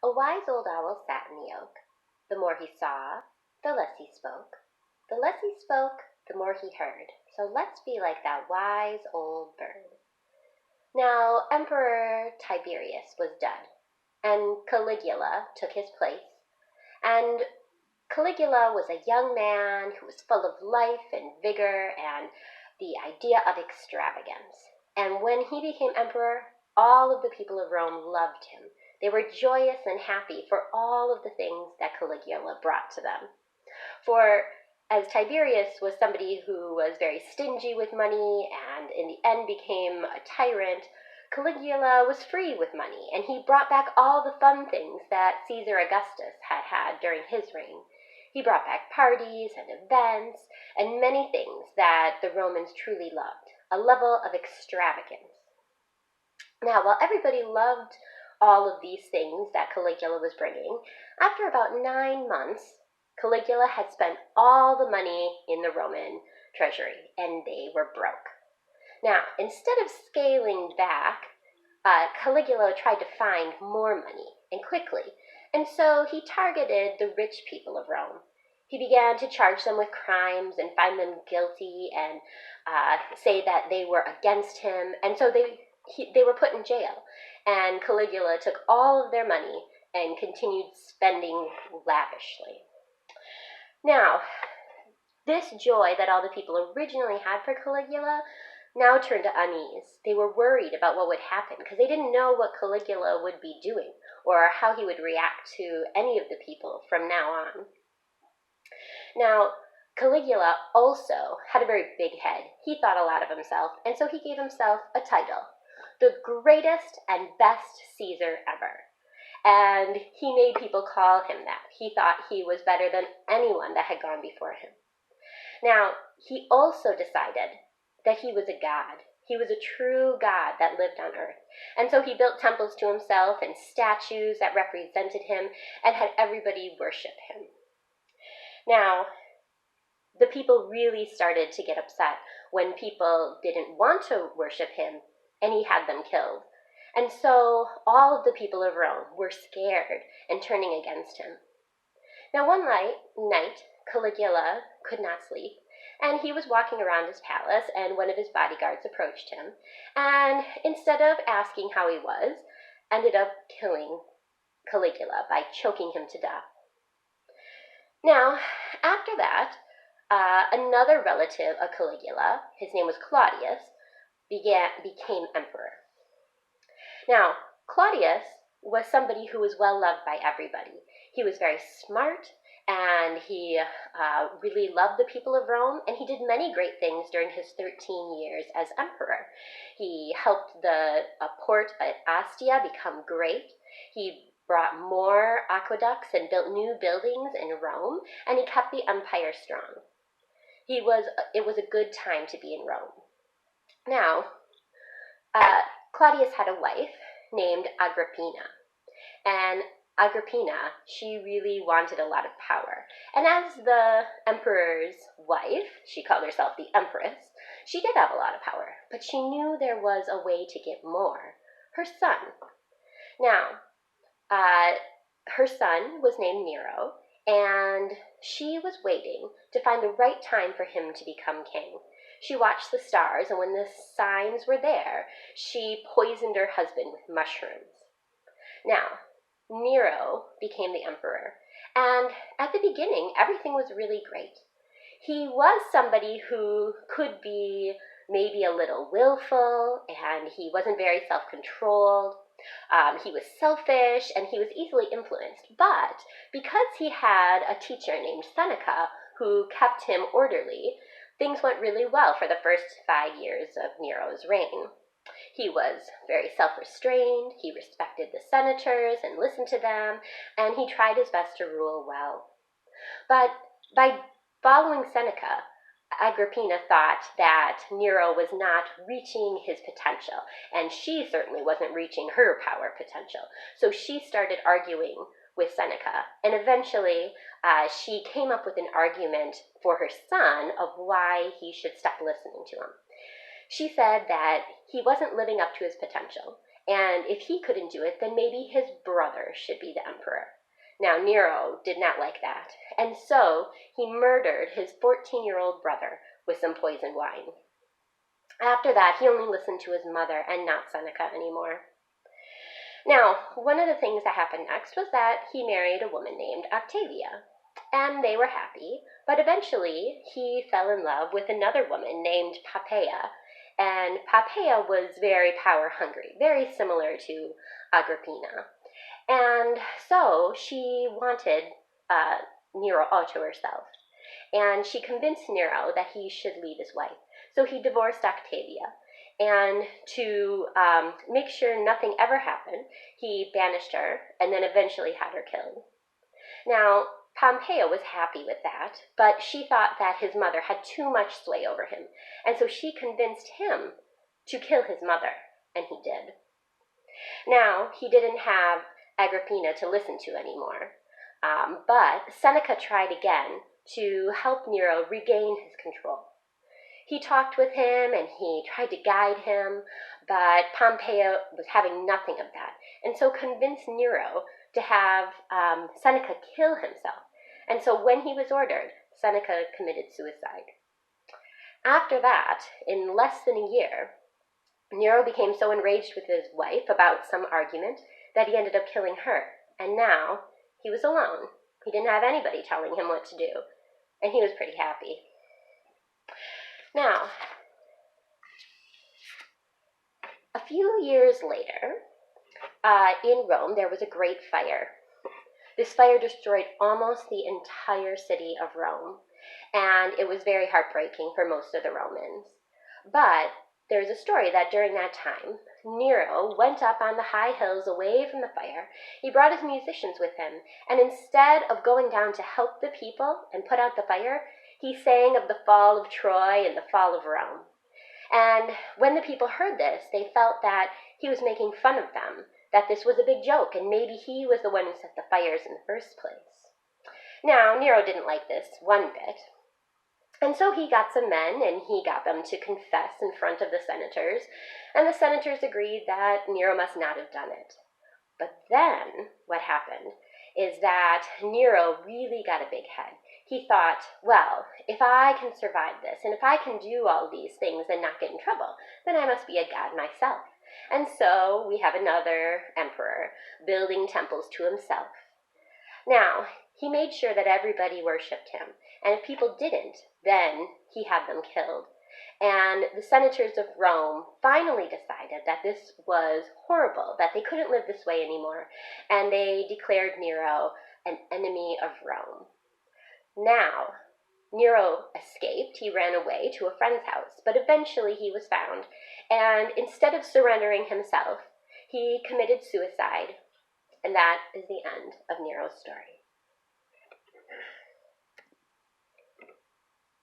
A wise old owl sat in the oak. The more he saw, the less he spoke. The less he spoke, the more he heard. So let's be like that wise old bird. Now, Emperor Tiberius was dead, and Caligula took his place. And Caligula was a young man who was full of life and vigor and the idea of extravagance. And when he became emperor, all of the people of Rome loved him. They were joyous and happy for all of the things that Caligula brought to them. For as Tiberius was somebody who was very stingy with money and in the end became a tyrant, Caligula was free with money, and he brought back all the fun things that Caesar Augustus had had during his reign. He brought back parties and events and many things that the Romans truly loved, a level of extravagance. Now, while everybody loved all of these things that Caligula was bringing, after about 9 months, Caligula had spent all the money in the Roman treasury, and they were broke. Now, instead of scaling back, Caligula tried to find more money, and quickly, and so he targeted the rich people of Rome. He began to charge them with crimes and find them guilty and say that they were against him, and so they were put in jail. And Caligula took all of their money and continued spending lavishly. Now, this joy that all the people originally had for Caligula now turned to unease. They were worried about what would happen because they didn't know what Caligula would be doing or how he would react to any of the people from now on. Now, Caligula also had a very big head. He thought a lot of himself, and so he gave himself a title, the greatest and best Caesar ever. And he made people call him that. He thought he was better than anyone that had gone before him. Now, he also decided that he was a god. He was a true god that lived on earth. And so he built temples to himself and statues that represented him and had everybody worship him. Now, the people really started to get upset when people didn't want to worship him and he had them killed. And so all of the people of Rome were scared and turning against him. Now one night, Caligula could not sleep, and he was walking around his palace, and one of his bodyguards approached him, and instead of asking how he was, ended up killing Caligula by choking him to death. Now, after that, another relative of Caligula, his name was Claudius, became emperor. Now, Claudius was somebody who was well loved by everybody. He was very smart, and he really loved the people of Rome, and he did many great things during his 13 years as emperor. He helped the port at Ostia become great. He brought more aqueducts and built new buildings in Rome, and he kept the empire strong. It was a good time to be in Rome. Now, Claudius had a wife named Agrippina, and Agrippina, she really wanted a lot of power. And as the emperor's wife, she called herself the empress, she did have a lot of power, but she knew there was a way to get more: her son. Now, her son was named Nero, and she was waiting to find the right time for him to become king. She watched the stars, and when the signs were there, she poisoned her husband with mushrooms. Now, Nero became the emperor, and at the beginning, everything was really great. He was somebody who could be maybe a little willful, and he wasn't very self-controlled. He was selfish, and he was easily influenced. But because he had a teacher named Seneca who kept him orderly, things went really well for the first 5 years of Nero's reign. He was very self-restrained, he respected the senators and listened to them, and he tried his best to rule well. But by following Seneca, Agrippina thought that Nero was not reaching his potential, and she certainly wasn't reaching her power potential. So she started arguing with Seneca, and eventually she came up with an argument for her son of why he should stop listening to him. She said that he wasn't living up to his potential, and if he couldn't do it, then maybe his brother should be the emperor. Now, Nero did not like that, and so he murdered his 14-year-old brother with some poisoned wine. After that, he only listened to his mother and not Seneca anymore. Now, one of the things that happened next was that he married a woman named Octavia, and they were happy, but eventually he fell in love with another woman named Poppaea, and Poppaea was very power-hungry, very similar to Agrippina. And so she wanted Nero all to herself, and she convinced Nero that he should leave his wife. So he divorced Octavia, and to make sure nothing ever happened, he banished her and then eventually had her killed. Now, Poppaea was happy with that, but she thought that his mother had too much sway over him, and so she convinced him to kill his mother, and he did. Now, he didn't have Agrippina to listen to anymore, but Seneca tried again to help Nero regain his control. He talked with him and he tried to guide him, but Poppaea was having nothing of that, and so convinced Nero to have Seneca kill himself. And so when he was ordered, Seneca committed suicide. After that, in less than a year, Nero became so enraged with his wife about some argument that he ended up killing her, and now he was alone. He didn't have anybody telling him what to do, and he was pretty happy. Now, a few years later, in Rome, there was a great fire. This fire destroyed almost the entire city of Rome, and it was very heartbreaking for most of the Romans. But there's a story that during that time, Nero went up on the high hills away from the fire. He brought his musicians with him, and instead of going down to help the people and put out the fire, he sang of the fall of Troy and the fall of Rome. And when the people heard this, they felt that he was making fun of them, that this was a big joke, and maybe he was the one who set the fires in the first place. Now, Nero didn't like this one bit, and so he got some men, and he got them to confess in front of the senators, and the senators agreed that Nero must not have done it. But then, what happened is that Nero really got a big head. He thought, well, if I can survive this, and if I can do all these things and not get in trouble, then I must be a god myself. And so we have another emperor building temples to himself. Now, he made sure that everybody worshipped him, and if people didn't, then he had them killed. And the senators of Rome finally decided that this was horrible, that they couldn't live this way anymore, and they declared Nero an enemy of Rome. Now, Nero escaped. He ran away to a friend's house, but eventually he was found, and instead of surrendering himself, he committed suicide, and that is the end of Nero's story.